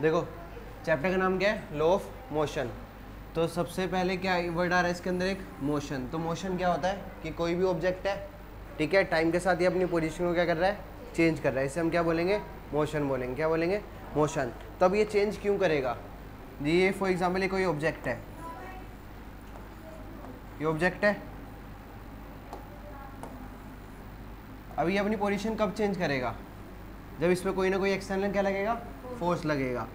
देखो चैप्टर का नाम क्या है, लॉ ऑफ मोशन। तो सबसे पहले क्या वर्ड आ रहा है इसके अंदर, एक मोशन। तो मोशन क्या होता है कि कोई भी ऑब्जेक्ट है, ठीक है, टाइम के साथ ये अपनी पोजीशन को क्या कर रहा है, चेंज कर रहा है। इसे हम क्या बोलेंगे, मोशन बोलेंगे। क्या बोलेंगे, मोशन। तो अब ये चेंज क्यों करेगा, ये फॉर एग्जाम्पल ये कोई ऑब्जेक्ट है, ये ऑब्जेक्ट है, अब ये अपनी पोजीशन कब चेंज करेगा, जब इस पर कोई ना कोई एक्सटर्नल क्या लगेगा, फोर्स लगेगा।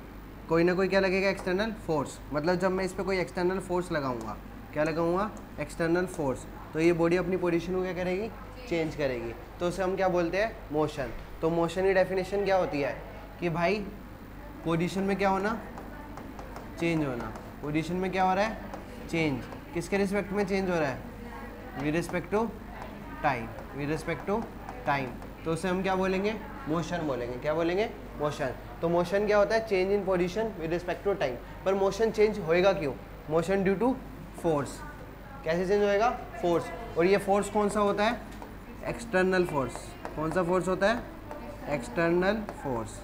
कोई ना कोई क्या लगेगा, एक्सटर्नल फोर्स। मतलब जब मैं इस पर कोई एक्सटर्नल फोर्स लगाऊंगा, क्या लगाऊंगा, एक्सटर्नल फोर्स, तो ये बॉडी अपनी पोजीशन को क्या करेगी, चेंज करेगी। तो उसे हम क्या बोलते हैं, मोशन। तो मोशन की डेफिनेशन क्या होती है कि भाई पोजीशन में क्या होना, चेंज होना। पोजीशन में क्या हो रहा है, चेंज। किसके रिस्पेक्ट में चेंज हो रहा है, with respect to time, with respect to time. तो उसे हम क्या बोलेंगे, मोशन बोलेंगे। क्या बोलेंगे, मोशन। तो मोशन क्या होता है, change in position with respect to time. पर मोशन चेंज होएगा क्यों, मोशन ड्यू टू फोर्स। कैसे चेंज होएगा, फोर्स। और ये फोर्स कौन सा होता है, एक्सटर्नल फोर्स। कौन सा फोर्स होता है, एक्सटर्नल फोर्स।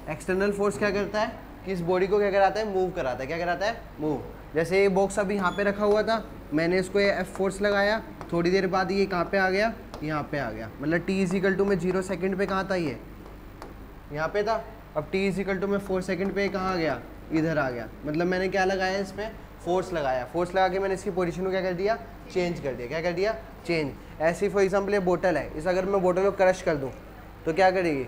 एक्सटर्नल फोर्स क्या करता है कि इस बॉडी को क्या कराता है, मूव कराता है। क्या कराता है, मूव। जैसे ये बॉक्स अभी यहाँ पे रखा हुआ था, मैंने इसको ये एफ फोर्स लगाया, थोड़ी देर बाद ये कहाँ पे आ गया, यहाँ पे आ गया। मतलब t इजिकल टू में 0 सेकंड पे कहाँ था, ये यहाँ पे था। अब t इजिकल टू में 4 सेकंड पे कहाँ आ गया, इधर आ गया। मतलब मैंने क्या लगाया, इस पर फोर्स लगाया। फोर्स लगा के मैंने इसकी पोजीशन को क्या कर दिया, चेंज कर दिया। क्या कर दिया, चेंज। ऐसे फॉर एग्जाम्पल ये बोतल है, इस अगर मैं बोतल को क्रश कर दूँ तो क्या करेगी,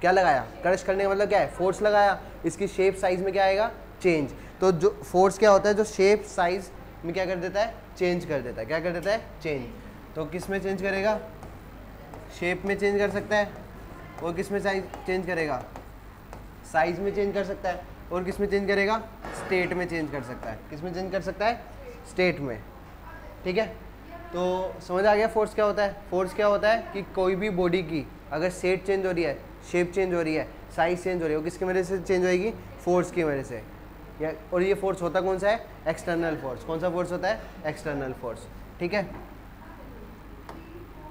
क्या लगाया, क्रश करने का मतलब क्या है, फोर्स लगाया। इसकी शेप साइज में क्या आएगा, चेंज। तो जो फोर्स क्या होता है, जो शेप साइज में क्या कर देता है, चेंज कर देता है। क्या कर देता है, चेंज। तो किस में चेंज करेगा, शेप में चेंज कर सकता है। और किस में साइज चेंज करेगा, साइज में चेंज कर सकता है। और किस में चेंज करेगा, स्टेट में चेंज कर सकता है। किस में चेंज कर सकता है, स्टेट में। ठीक है, तो समझ आ गया फोर्स क्या होता है। फोर्स क्या होता है कि कोई भी बॉडी की अगर स्टेट चेंज हो रही है, शेप चेंज हो रही है, साइज चेंज हो रही है, वो किसकी वजह से चेंज होएगी, फोर्स की वजह से। और ये फोर्स होता कौन सा है, एक्सटर्नल फोर्स। कौन सा फोर्स होता है, एक्सटर्नल फोर्स। ठीक है,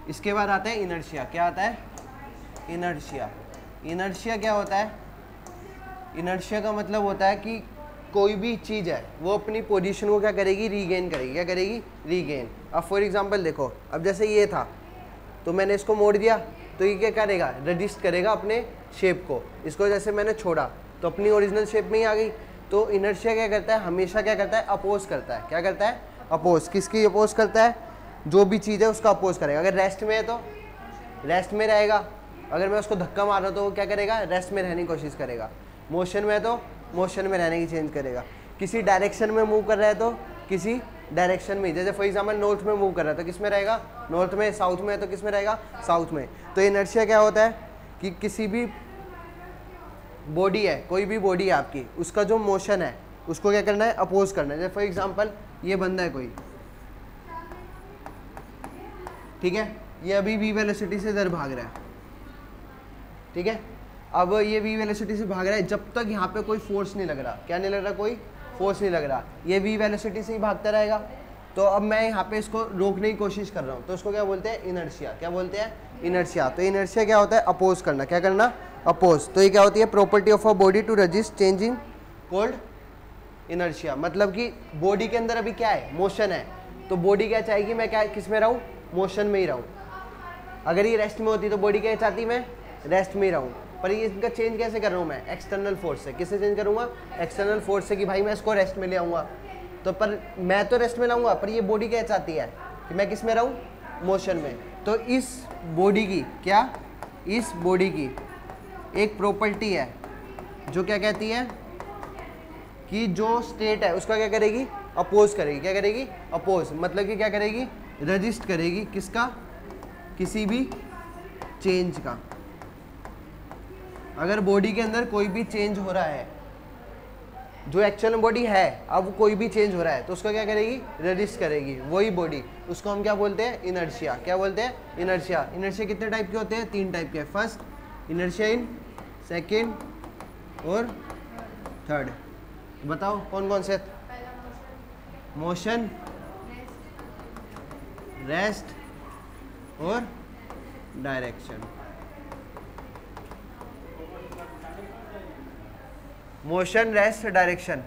इसके बाद आता है इनर्शिया। क्या आता है, इनर्शिया। इनर्शिया क्या होता है, इनर्शिया का मतलब होता है कि कोई भी चीज़ है वो अपनी पोजीशन को क्या करेगी, रीगेन करेगी। क्या करेगी, रीगेन। अब फॉर एग्जांपल देखो, अब जैसे ये था तो मैंने इसको मोड़ दिया, तो ये क्या करेगा, रजिस्ट करेगा अपने शेप को। इसको जैसे मैंने छोड़ा तो अपनी ओरिजिनल शेप में ही आ गई। तो इनर्शिया क्या करता है, हमेशा क्या करता है, अपोज करता है। क्या करता है, अपोज। किसकी अपोज करता है, जो भी चीज़ है उसका अपोज करेगा। अगर रेस्ट में है तो रेस्ट में रहेगा, अगर मैं उसको धक्का मार रहा हूँ तो वो क्या करेगा, रेस्ट में रहने की कोशिश करेगा। मोशन में है तो मोशन में रहने की चेंज करेगा। किसी डायरेक्शन में मूव कर रहा है तो किसी डायरेक्शन में, जैसे फॉर एग्जांपल नॉर्थ में मूव कर रहा है तो किस में रहेगा, नॉर्थ में। साउथ में है तो किस में रहेगा, साउथ में। तो इनर्शिया क्या होता है कि किसी भी बॉडी है, कोई भी बॉडी है आपकी, उसका जो मोशन है उसको क्या करना है, अपोज करना है। जैसे फॉर एग्जांपल ये बंदा है कोई, ठीक है, ये अभी v वेलोसिटी से इधर भाग रहा है। ठीक है, अब ये v वेलोसिटी से भाग रहा है, जब तक यहाँ पे कोई फोर्स नहीं लग रहा। क्या नहीं लग रहा, कोई फोर्स नहीं लग रहा, ये v वेलोसिटी से ही भागता रहेगा। तो अब मैं यहाँ पे इसको रोकने की कोशिश कर रहा हूँ, तो उसको क्या बोलते हैं, इनर्शिया। क्या बोलते हैं, इनर्शिया। तो इनर्शिया क्या होता है, अपोज करना। क्या करना, अपोज। तो ये क्या होती है, property of a body to resist changing called inertia. मतलब कि बॉडी के अंदर अभी क्या है, मोशन है, तो बॉडी क्या चाहेगी, मैं क्या किस में रहूँ, मोशन में ही रहूँ। अगर ये रेस्ट में होती तो बॉडी क्या चाहती, मैं रेस्ट में ही रहूँ। पर ये इनका चेंज कैसे कर रहा हूँ मैं, एक्सटर्नल फोर्स से। किससे चेंज करूँगा, एक्सटर्नल फोर्स से, कि भाई मैं इसको रेस्ट में ले आऊँगा। तो पर मैं तो रेस्ट में लाऊंगा, पर ये बॉडी क्या चाहती है कि मैं किस में रहूँ, मोशन में। तो इस बॉडी की क्या, इस बॉडी की एक प्रॉपर्टी है जो क्या कहती है कि जो स्टेट है उसका क्या करेगी, अपोज करेगी। क्या करेगी, अपोज। मतलब कि क्या करेगी, रजिस्ट करेगी। किसका, किसी भी चेंज का। अगर बॉडी के अंदर कोई भी चेंज हो रहा है, जो एक्चुअल बॉडी है, अब कोई भी चेंज हो रहा है तो उसका क्या करेगी, रजिस्ट करेगी वही बॉडी। उसको हम क्या बोलते हैं, इनर्शिया। क्या बोलते हैं, इनर्शिया। इनर्शिया कितने टाइप के होते हैं, 3 टाइप के। फर्स्ट इनर्शिया इन, सेकेंड और थर्ड। बताओ कौन कौन से, मोशन, रेस्ट और डायरेक्शन। Motion, rest, direction.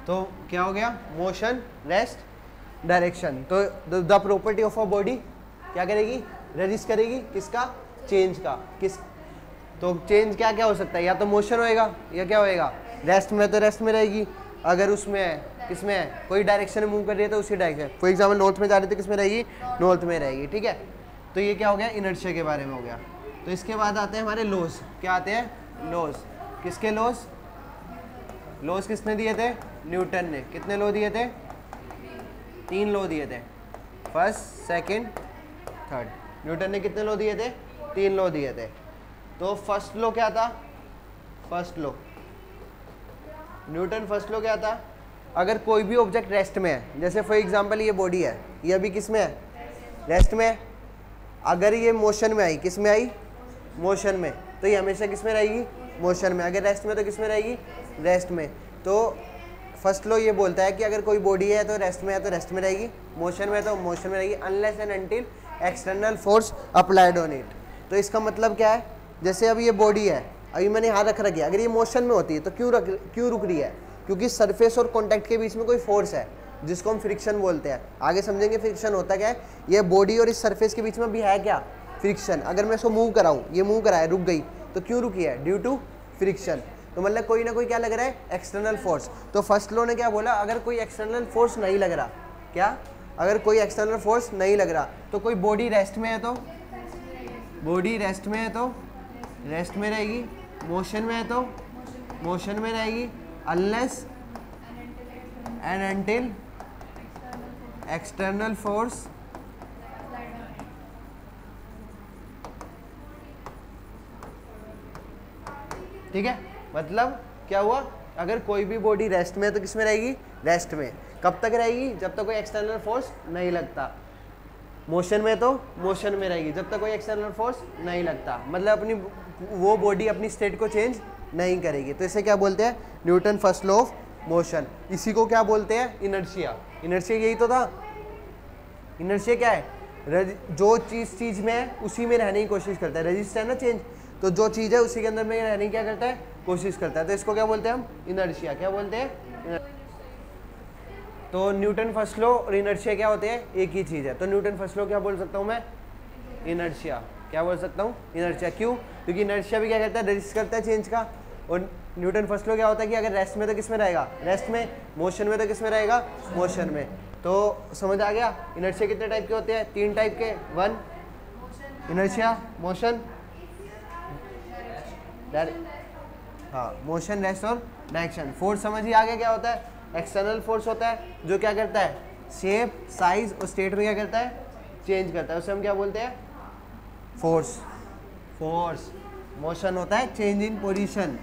तो क्या हो गया? Motion, rest, direction. तो the property of a body क्या करेगी? रेजिस्ट करेगी किसका? चेंज का। किस? तो चेंज क्या क्या हो सकता है? या तो मोशन होएगा या क्या होएगा? रेस्ट में तो रेस्ट में रहेगी, अगर उसमें है किसमें है? कोई डायरेक्शन में मूव कर रही है तो उसी डायरेक्शन। फॉर एग्जाम्पल नॉर्थ में जा रही है तो किसमें रहेगी? नॉर्थ में रहेगी। ठीक है, तो ये क्या हो गया? इनर्शिया के बारे में हो गया। तो इसके बाद आते हैं हमारे लॉज। क्या आते हैं? लॉज। किसके लॉज? लॉज किसने दिए थे? न्यूटन ने। कितने लॉ दिए थे? 3 लॉ दिए थे, फर्स्ट, सेकंड, थर्ड। न्यूटन ने कितने लॉ दिए थे? 3 लॉ दिए थे। तो फर्स्ट लॉ क्या था? First law, Newton first law क्या था? अगर कोई भी ऑब्जेक्ट रेस्ट में है, जैसे फॉर एग्जांपल ये बॉडी है, ये अभी किस में है? रेस्ट में है। अगर ये मोशन में आई, किस में आई? मोशन में, तो ये हमेशा किस में रहेगी? मोशन में। अगर रेस्ट में तो किस में रहेगी? रेस्ट में। तो फर्स्ट लॉ ये बोलता है कि अगर कोई बॉडी है तो रेस्ट में है तो रेस्ट में रहेगी, मोशन में है तो मोशन में रहेगी, unless and until external force applied on it. तो इसका मतलब क्या है? जैसे अभी ये बॉडी है, अभी मैंने हाथ रख रखी है, अगर ये मोशन में होती है तो क्यों रुक रही है? क्योंकि सरफेस और कॉन्टैक्ट के बीच में कोई फोर्स है जिसको हम फ्रिक्शन बोलते हैं। आगे समझेंगे फ्रिक्शन होता क्या है। ये बॉडी और इस सरफेस के बीच में भी है क्या? फ्रिक्शन। अगर मैं इसको मूव कराऊँ, ये मूव कराए, रुक गई, तो क्यों रुकी है? Due to friction. तो मतलब कोई ना कोई क्या लग रहा है? External force. तो फर्स्ट लॉ ने क्या बोला? अगर कोई एक्सटर्नल फोर्स नहीं लग रहा, क्या? अगर कोई एक्सटर्नल फोर्स नहीं लग रहा तो कोई बॉडी रेस्ट में है तो बॉडी रेस्ट में है तो रेस्ट में रहेगी, मोशन में है तो मोशन में रहेगी, unless and until external force ठीक है। मतलब क्या हुआ? अगर कोई भी बॉडी रेस्ट में है तो किस में रहेगी? रेस्ट में। कब तक रहेगी? जब तक कोई एक्सटर्नल फोर्स नहीं लगता। मोशन में तो मोशन में रहेगी जब तक कोई एक्सटर्नल फोर्स नहीं लगता। मतलब अपनी वो बॉडी अपनी स्टेट को चेंज नहीं करेगी। तो इसे क्या बोलते हैं? Newton first law of motion. इसी को क्या बोलते हैं? इनर्शिया। इनर्शिया यही तो था। इनर्शिया क्या है? जो चीज़ में है उसी में रहने की कोशिश करता है। रेजिस्ट है ना चेंज, तो जो चीज़ है उसी के अंदर में रहने की क्या करता है? कोशिश करता है। तो इसको क्या बोलते हैं हम? इनर्शिया। क्या बोलते हैं? तो न्यूटन फर्स्ट लॉ और इनर्शिया क्या होते हैं? एक ही चीज़ है। तो न्यूटन फर्स्ट लॉ क्या बोल सकता हूँ मैं? इनर्शिया। क्या बोल सकता हूँ? इनर्शिया। क्यों? क्योंकि इनर्शिया भी क्या करता है? रेजिस्ट करता है चेंज का। और न्यूटन फर्स्ट लॉ क्या होता है कि अगर रेस्ट में तो किस में रहेगा? रेस्ट में। मोशन में तो किस में रहेगा? मोशन में। तो समझ आ गया? इनर्शिया कितने टाइप के होते हैं? 3 टाइप के। 1 इनर्शिया, मोशन, हाँ, मोशन, रेस्ट और डायरेक्शन। फोर्स समझ ही आ गया क्या होता है? एक्सटर्नल फोर्स होता है जो क्या करता है? शेप, साइज और स्टेट में क्या करता है? चेंज करता है। उसे हम क्या बोलते हैं? फोर्स। फोर्स। मोशन होता है चेंज इन पोजीशन।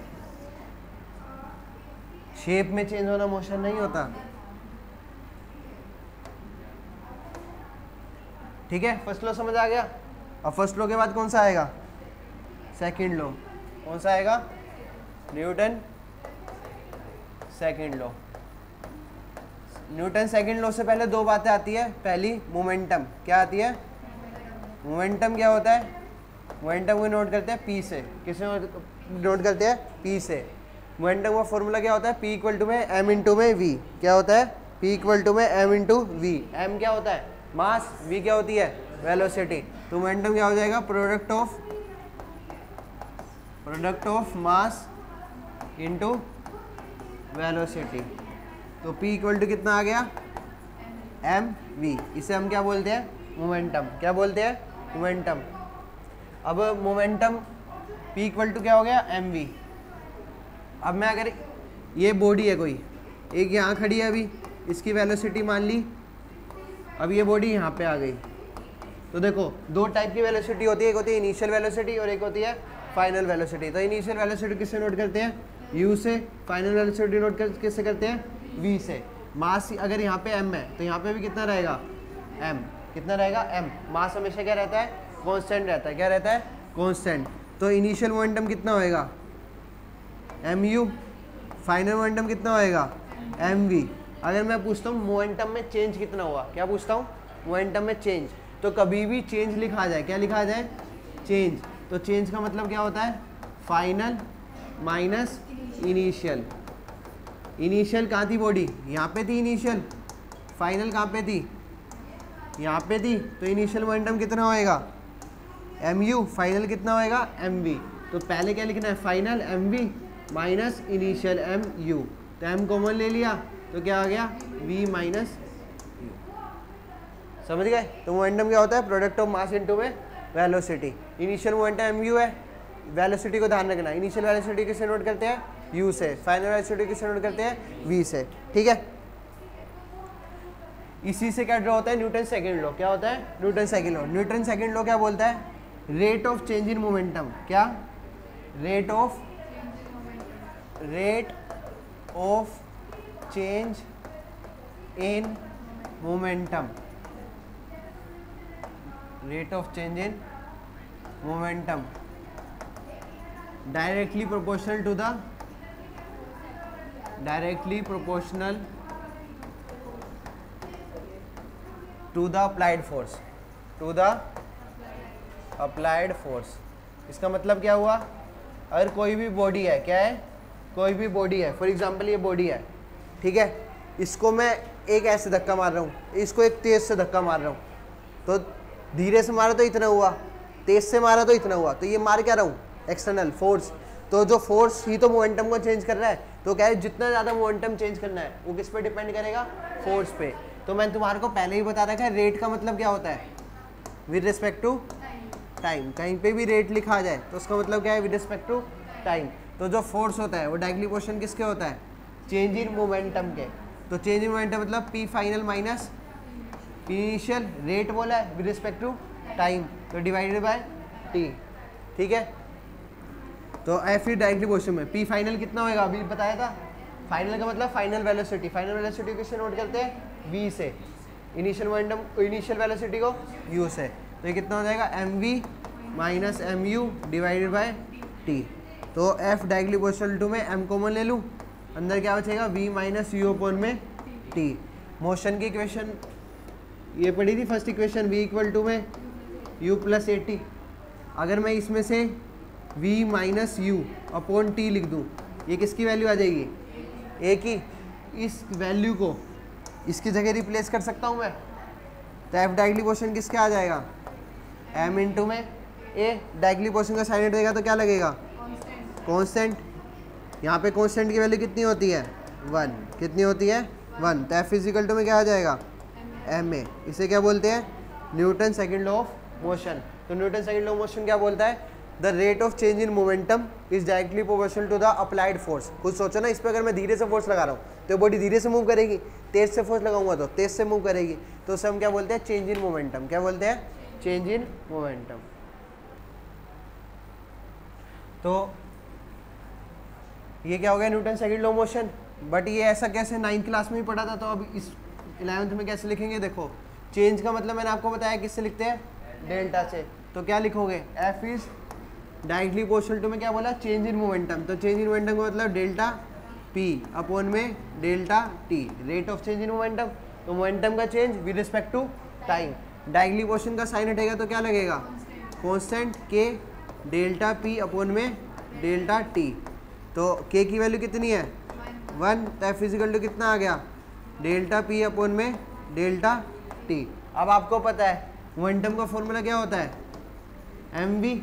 शेप में चेंज होना मोशन नहीं होता। ठीक है, फर्स्ट लॉ समझ आ गया। अब फर्स्ट लॉ के बाद कौन सा आएगा? Second law. कौन सा आएगा? Newton second law. Newton second law से पहले 2 बातें आती है। पहली, मोमेंटम। क्या आती है? मोमेंटम क्या होता है? मोमेंटम को नोट करते हैं पी से। किसे नोट करते हैं? पी से। मोमेंटम का फॉर्मूला क्या होता है? पी इक्वल टू में एम इंटू में वी। क्या होता है? पी इक्वल टू में एम इंटू वी। एम क्या होता है? मास। वी क्या होती है? वेलोसिटी। तो मोमेंटम क्या हो जाएगा? Product of mass into velocity. तो P इक्वल टू कितना आ गया? mv। इसे हम क्या बोलते हैं? मोमेंटम। क्या बोलते हैं? मोमेंटम। अब मोमेंटम P इक्वल टू क्या हो गया? mv। अब मैं अगर ये बॉडी है कोई, एक यहाँ खड़ी है, अभी इसकी वेलोसिटी मान ली, अब ये बॉडी यहाँ पे आ गई, तो देखो 2 टाइप की वेलोसिटी होती है। एक होती है इनिशियल वेलोसिटी और एक होती है फाइनल वेलोसिटी। तो इनिशियल वेलोसिटी किससे नोट करते हैं? u से। फाइनल वेलोसिटी नोट किससे करते हैं? v से। मास अगर यहाँ पे m है तो यहाँ पे भी कितना रहेगा? m। कितना रहेगा? m। मास हमेशा क्या रहता है? कांस्टेंट रहता है। क्या रहता है? कांस्टेंट। तो इनिशियल मोमेंटम कितना होएगा? mu। फाइनल मोमेंटम कितना होएगा? mv। अगर मैं पूछता हूँ मोमेंटम में चेंज कितना हुआ, क्या पूछता हूँ? मोमेंटम में चेंज। तो कभी भी चेंज लिखा जाए, क्या लिखा जाए, चेंज। तो चेंज का मतलब क्या होता है, फाइनल माइनस इनिशियल। इनिशियल कहाँ थी बॉडी, यहाँ पे थी इनिशियल, फाइनल कहाँ पे थी, यहाँ पे थी, तो इनिशियल मोमेंटम कितना होएगा, mu, फाइनल कितना होएगा, mv। तो पहले क्या लिखना है, final mv minus initial mu, तो m कॉमन ले लिया तो क्या आ गया, v माइनस u। समझ गए। तो मोमेंटम क्या होता है, प्रोडक्ट ऑफ मास इनटू में वेलोसिटी। इनिशियल मोमेंटम mu है, वेलोसिटी को ध्यान रखना, इनिशियल वेलोसिटी किससे नोट करते हैं, u से, फाइनल वेलोसिटी किससे नोट करते हैं, v से, ठीक है। इसी से क्या ड्रॉ होता है, न्यूटन सेकंड लॉ। क्या होता है, Newton second law. Newton second law क्या बोलता है, rate of change in momentum, क्या, rate of change in momentum, rate of change in momentum directly proportional to the applied force. इसका मतलब क्या हुआ, अगर कोई भी बॉडी है, क्या है, कोई भी बॉडी है, फॉर एग्जांपल ये बॉडी है, ठीक है, इसको मैं एक ऐसे धक्का मार रहा हूँ, इसको एक तेज से धक्का मार रहा हूँ, तो धीरे से मारा तो इतना हुआ, तेज से मारा तो इतना हुआ, तो ये मार क्या रहा हूँ, एक्सटर्नल फोर्स। तो जो फोर्स ही तो मोमेंटम को चेंज कर रहा है, तो क्या है, जितना ज़्यादा मोमेंटम चेंज करना है वो किस पे डिपेंड करेगा, फोर्स पे। तो मैंने तुम्हारे को पहले ही बता रखा है, रेट का मतलब क्या होता है, विद रिस्पेक्ट टू टाइम। कहीं पे भी रेट लिखा जाए तो उसका मतलब क्या है, विद रिस्पेक्ट टू टाइम। तो जो फोर्स होता है वो डायरेक्टली प्रोपोर्शनल किसके होता है, चेंज इन मोमेंटम के। तो चेंज इन मोमेंटम मतलब P final minus initial, rate बोला है विद रिस्पेक्ट टू टाइम, तो डिवाइडेड बाय टी, ठीक है। तो एफ इज डायरेक्टली प्रोपोर्शनल में पी फाइनल कितना होगा, अभी बताया था, फाइनल का मतलब फाइनल वेलोसिटी। फाइनल वेलोसिटी किससे नोट करते हैं, v से, इनिशियल मोमेंटम, इनिशियल वेलोसिटी को u से, तो ये कितना हो जाएगा, mv minus mu divided by t। तो f डायरेक्टली प्रोपोर्शनल टू में m कॉमन ले लूँ, अंदर क्या बचेगा, v माइनस u अपॉन में t। मोशन की इक्वेशन ये पढ़ी थी first equation, v equal to में u प्लस ए टी। अगर मैं इसमें से v minus u upon t लिख दूँ, ये किसकी वैल्यू आ जाएगी, a की। इस वैल्यू को इसकी जगह रिप्लेस कर सकता हूँ मैं, तो एफ डायरेक्टली पोर्शन किसके आ जाएगा, m इंटू में ए, डायरेक्टली पोर्शन का साइन देगा तो क्या लगेगा, कांस्टेंट। यहाँ पे कांस्टेंट की वैल्यू कितनी होती है, 1, कितनी होती है, 1। तो एफ इजिकल टू में क्या आ जाएगा, एम ए। इसे क्या बोलते हैं, Newton second law of motion. तो Newton second law of motion क्या बोलता है, the rate of change in momentum is directly proportional to the applied force. कुछ सोचो ना, इस पर अगर मैं धीरे से फोर्स लगा रहा हूँ तो बॉडी धीरे से मूव करेगी, तेज से फोर्स लगाऊंगा तो तेज से मूव करेगी। तो उसे हम क्या बोलते हैं, चेंज इन मोमेंटम। क्या बोलते हैं, चेंज इन मोमेंटम। तो ये क्या हो गया, Newton second law of motion. But ये ऐसा कैसे, 9th क्लास में ही पढ़ा था, तो अब इस 11th में कैसे लिखेंगे। देखो, चेंज का मतलब मैंने आपको बताया किससे लिखते हैं, डेल्टा से। तो क्या लिखोगे, F is directly proportional to में क्या बोला, चेंज इन मोमेंटम। तो चेंज इन मोमेंटम का मतलब डेल्टा पी अपॉन में delta t, rate of change in momentum. तो मोमेंटम का change with respect to time. Directly proportional का साइन हटेगा तो क्या लगेगा, constant k delta P upon में डेल्टा टी। तो के की वैल्यू कितनी है, 1। तो एफ इजिकल टू कितना आ गया, डेल्टा पी अपॉन में डेल्टा टी। अब आपको पता है मोमेंटम का फॉर्मूला क्या होता है, एम वी।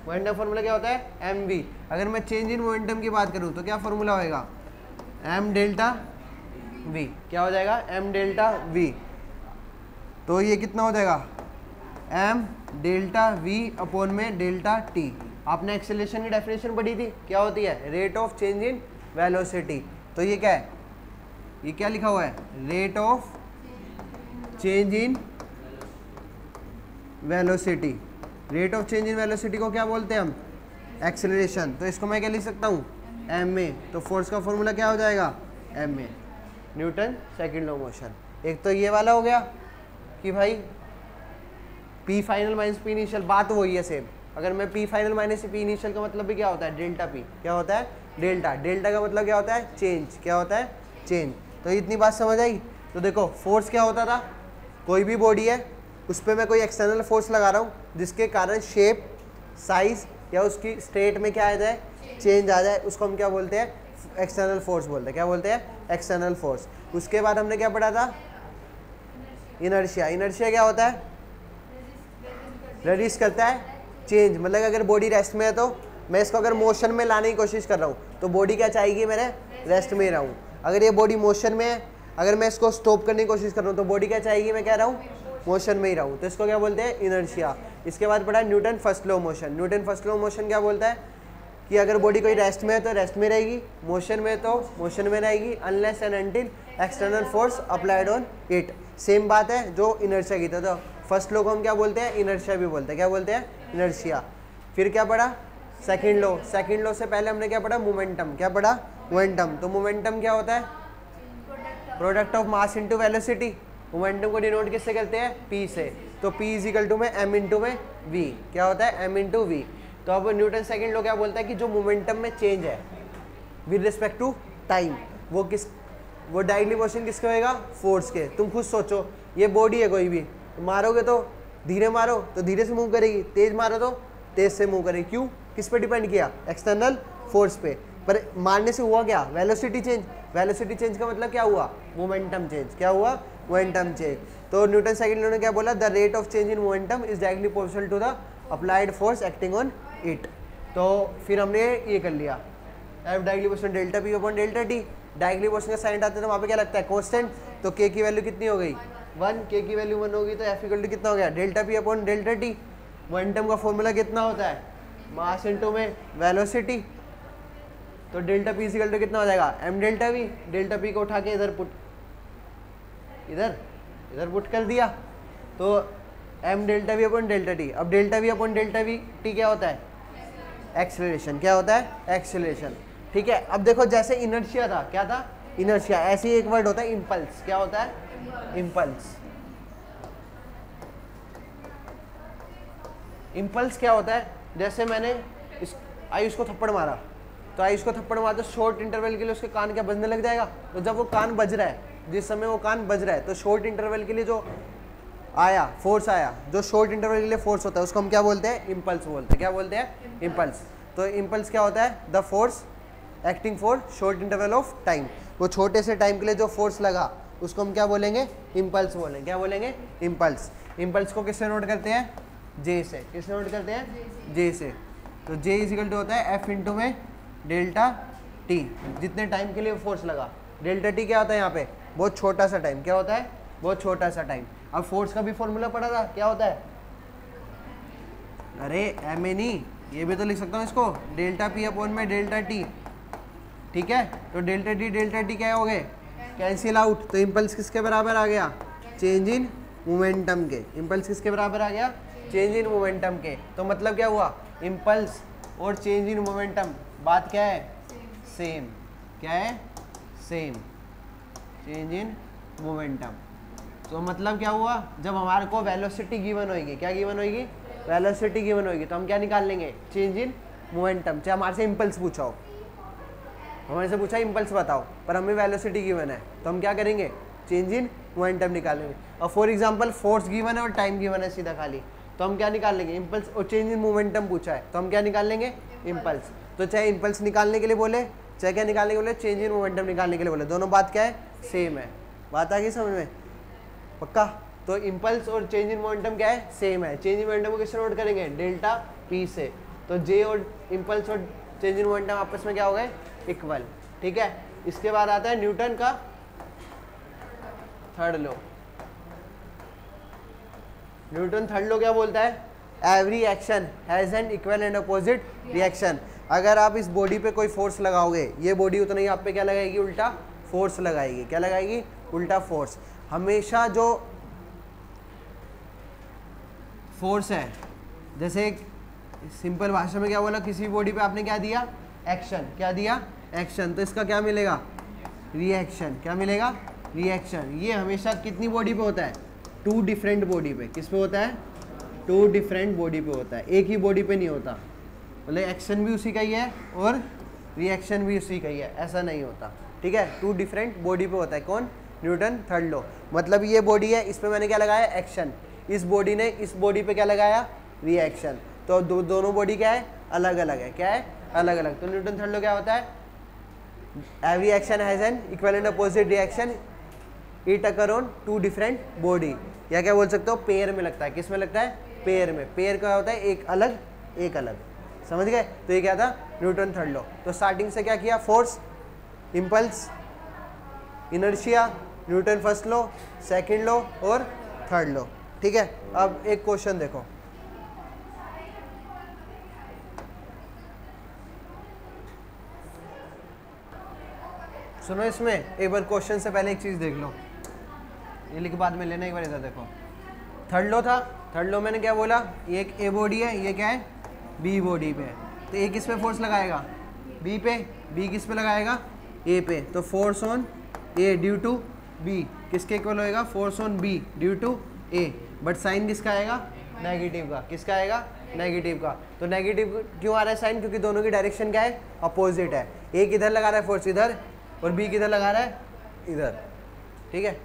मोमेंटम फॉर्मूला क्या होता है, एम वी। अगर मैं चेंज इन मोमेंटम की बात करूं तो क्या फॉर्मूला होएगा, एम डेल्टा वी। क्या हो जाएगा, एम डेल्टा वी। तो ये कितना हो जाएगा, एम डेल्टा वी अपॉन में डेल्टा टी। आपने एक्सेलरेशन की डेफिनेशन पढ़ी थी, क्या होती है, rate of change in velocity. तो ये क्या है, ये क्या लिखा हुआ है, rate of change in velocity. Rate of change in velocity को क्या बोलते हैं हम, एक्सेलरेशन। तो इसको मैं क्या लिख सकता हूँ, एम ए। तो फोर्स का फॉर्मूला क्या हो जाएगा, m a, Newton second law motion. एक तो ये वाला हो गया कि भाई p final minus p initial, बात वही है सेम। अगर मैं p final minus p initial का मतलब भी क्या होता है, डेल्टा पी। क्या होता है, डेल्टा। डेल्टा का मतलब क्या होता है, चेंज। क्या होता है, चेंज। तो इतनी बात समझ आई। तो देखो फोर्स क्या होता था, कोई भी बॉडी है, उस पर मैं कोई एक्सटर्नल फोर्स लगा रहा हूँ जिसके कारण शेप, साइज या उसकी स्टेट में क्या आ जाए, चेंज आ जाए, उसको हम क्या बोलते हैं, एक्सटर्नल फोर्स बोलते हैं। क्या बोलते हैं, एक्सटर्नल फोर्स। उसके बाद हमने क्या पढ़ा था, इनर्शिया। इनर्शिया क्या होता है, रेजिस्ट करता है चेंज। मतलब अगर बॉडी रेस्ट में है तो मैं इसको अगर मोशन में लाने की कोशिश कर रहा हूँ तो बॉडी क्या चाहेगी, मेरे रेस्ट में ही रहूँ। अगर ये बॉडी मोशन में है, अगर मैं इसको स्टॉप करने की कोशिश कर रहा हूँ तो बॉडी क्या चाहेगी, मैं कह रहा हूँ मोशन में ही रहूँ। तो इसको क्या बोलते हैं, इनर्शिया। इसके बाद पढ़ा Newton first law motion. Newton first law motion क्या बोलता है कि अगर बॉडी कोई रेस्ट में है तो रेस्ट में रहेगी, मोशन में तो मोशन में रहेगी, unless and until external force applied on it. Same बात है जो इनर्शिया की। तो फर्स्ट लॉ को हम क्या बोलते हैं, इनर्शिया भी बोलते हैं। क्या बोलते हैं, इनर्शिया। फिर क्या पढ़ा, सेकंड लॉ। सेकंड लॉ से पहले हमने क्या पढ़ा, मोमेंटम। क्या पढ़ा, मोमेंटम। तो मोमेंटम क्या होता है, product of mass into velocity. Momentum को डिनोट किससे करते हैं, p से। तो p इज इक्वल टू में m इंटू में v। क्या होता है, m इंटू v। तो अब न्यूटन सेकंड लॉ क्या बोलता है कि जो मोमेंटम में चेंज है विद रिस्पेक्ट टू टाइम, वो डायरेक्टली मोशन किसके होएगा, फोर्स के। तुम खुद सोचो, ये बॉडी है कोई भी, तो मारोगे तो धीरे मारो तो धीरे से मूव करेगी, तेज मारो तो तेज से मूव करेगी। क्यों, किस पे डिपेंड किया, एक्सटर्नल फोर्स पे। पर मारने से हुआ क्या, वेलोसिटी चेंज। वेलोसिटी चेंज का मतलब क्या हुआ, मोमेंटम चेंज। क्या हुआ, मोमेंटम चेंज। तो न्यूटन सेकंड लॉ ने क्या बोला, the rate of change in momentum is directly proportional to the applied force acting on it. तो फिर हमने ये कर लिया, F directly proportional delta P upon delta t. Directly proportional का साइन आता है तो वहाँ पे क्या लगता है, कांस्टेंट। तो के की वैल्यू कितनी हो गई, 1। के की वैल्यू 1 होगी तो एफ इक्वल टू कितना हो गया, delta P upon delta T. Momentum का फॉर्मूला कितना होता है, मास इनटू में वेलोसिटी। तो डेल्टा पी इक्वल टू कितना हो जाएगा, M delta V. Delta P को उठा के इधर पुट कर दिया, तो M delta V upon delta T. अब delta V upon delta V T क्या होता है, एक्सेलरेशन। क्या होता है, एक्सेलरेशन। ठीक है। अब देखो जैसे इनर्शिया था, क्या था, इनर्शिया। ऐसे ही एक वर्ड होता है इम्पल्स। क्या होता है, इम्पल्स। इम्पल्स क्या होता है, जैसे मैंने आयुष को थप्पड़ मारा, तो आयुष को थप्पड़ मारा तो शॉर्ट इंटरवल के लिए उसके कान क्या बजने लग जाएगा। तो जब वो कान बज रहा है, जिस समय वो कान बज रहा है, तो शॉर्ट इंटरवल के लिए जो आया फोर्स आया, जो शॉर्ट इंटरवल के लिए फोर्स होता है, उसको हम क्या बोलते हैं, इम्पल्स बोलते हैं। क्या बोलते हैं, इम्पल्स। तो इम्पल्स क्या होता है, the force acting for short interval of time. वो छोटे से टाइम के लिए जो फोर्स लगा उसको हम क्या बोलेंगे, इम्पल्स बोलेंगे। क्या बोलेंगे, इम्पल्स। इम्पल्स को किससे नोट करते हैं, जे से। किससे नोट करते हैं, जे से। तो जे इजिकल टू होता है एफ इंटू में डेल्टा टी, जितने टाइम के लिए फोर्स लगा। डेल्टा टी क्या होता है यहाँ पे, बहुत छोटा सा टाइम। क्या होता है, बहुत छोटा सा टाइम। अब फोर्स का भी फॉर्मूला पढ़ा था, क्या होता है, अरे एम ए नहीं, ये भी तो लिख सकता हूँ इसको, डेल्टा पी अपॉन में डेल्टा टी। ठीक है। तो डेल्टा टी क्या हो गए, कैंसिल आउट। तो इम्पल्स किसके बराबर आ गया, चेंज इन मोमेंटम के। इम्पल्स किसके बराबर आ गया, चेंज इन मोमेंटम के। तो मतलब क्या हुआ, इम्पल्स और चेंज इन मोमेंटम बात क्या है, सेम। क्या है, सेम, चेंज इन मोमेंटम। तो मतलब क्या हुआ, जब हमारे को वेलोसिटी गिवन होगी, क्या गिवन होगी, वेलोसिटी गिवन होगी, तो हम क्या निकाल लेंगे, चेंज इन मोमेंटम। चाहे हमारे से इम्पल्स पूछा हो, हमारे से पूछा इम्पल्स बताओ, पर हमें वेलोसिटी गिवन है, तो हम क्या करेंगे, चेंज इन मोमेंटम निकालेंगे। और फॉर एग्जांपल फोर्स गिवन है और टाइम गिवन है सीधा खाली, तो हम क्या निकाल लेंगे, इम्पल्स। और चेंज इन मोमेंटम पूछा है तो हम क्या निकाल लेंगे, इम्पल्स। तो चाहे इम्पल्स निकालने के लिए बोले, चाहे क्या निकालने के बोले, चेंज इन मोमेंटम निकालने के लिए बोले, दोनों बात क्या है, सेम है। बात आ गई समझ में, पक्का। तो इम्पल्स और चेंज इन मोमेंटम क्या है, सेम है। चेंज इन मोमेंटम को किससे नोट करेंगे, डेल्टा पी से। तो जे और इम्पल्स और चेंज इन मोमेंटम आपस में क्या हो गए, इक्वल। ठीक है। इसके बाद आता है न्यूटन का third law. Newton third law क्या बोलता है, every action has an equal and opposite reaction. अगर आप इस बॉडी पे कोई फोर्स लगाओगे, ये बॉडी उतना ही आप पे क्या लगाएगी, उल्टा फोर्स लगाएगी। क्या लगाएगी, उल्टा फोर्स। हमेशा जो फोर्स है, जैसे सिंपल भाषा में क्या बोला, किसी बॉडी पे आपने क्या दिया, एक्शन। क्या दिया, एक्शन। तो इसका क्या मिलेगा, रिएक्शन। क्या मिलेगा, रिएक्शन। ये हमेशा कितनी बॉडी पे होता है, 2 डिफरेंट बॉडी पे। किस पे होता है, 2 डिफरेंट बॉडी पे होता है, एक ही बॉडी पे नहीं होता। मतलब एक्शन भी उसी का ही है और रिएक्शन भी उसी का ही है, ऐसा नहीं होता। ठीक है। 2 डिफरेंट बॉडी पे होता है। कौन, न्यूटन थर्ड लॉ। मतलब ये बॉडी है, इस पर मैंने क्या लगाया, एक्शन। इस बॉडी ने इस बॉडी पे क्या लगाया, रिएक्शन। तो दोनों बॉडी क्या है, अलग अलग है, क्या है, अलग अलग। तो न्यूटन थर्ड लॉ क्या होता है, every action has an equal and opposite reaction, it occur on two different body, या क्या बोल सकते हो, पेयर में लगता है। किस में लगता है, पेयर में। पेयर क्या होता है, एक अलग एक अलग, समझ गए। तो ये क्या था, न्यूटन थर्ड लॉ। तो स्टार्टिंग से क्या किया, force, impulse, inertia, Newton first law, second law और थर्ड लॉ, ठीक है। अब एक क्वेश्चन देखो, सुनो, इसमें एक बार क्वेश्चन से पहले एक चीज देख लो, ये लिख बाद में लेना, एक बार इधर देखो। थर्ड लॉ था, थर्ड लॉ मैंने क्या बोला, ये एक ए बॉडी है, ये क्या है, बी बॉडी पे। तो ए किस पे फोर्स लगाएगा, बी पे, बी किस पे लगाएगा, ए पे। तो force on A due to B किसके इक्वल होएगा, force on B due to A. But sign किसका आएगा, नेगेटिव का। किसका आएगा, नेगेटिव का। तो नेगेटिव क्यों आ रहा है साइन, क्योंकि दोनों की डायरेक्शन क्या है, अपोजिट है। एक इधर लगा रहा है फोर्स इधर, और बी किधर लगा रहा है, इधर, ठीक है।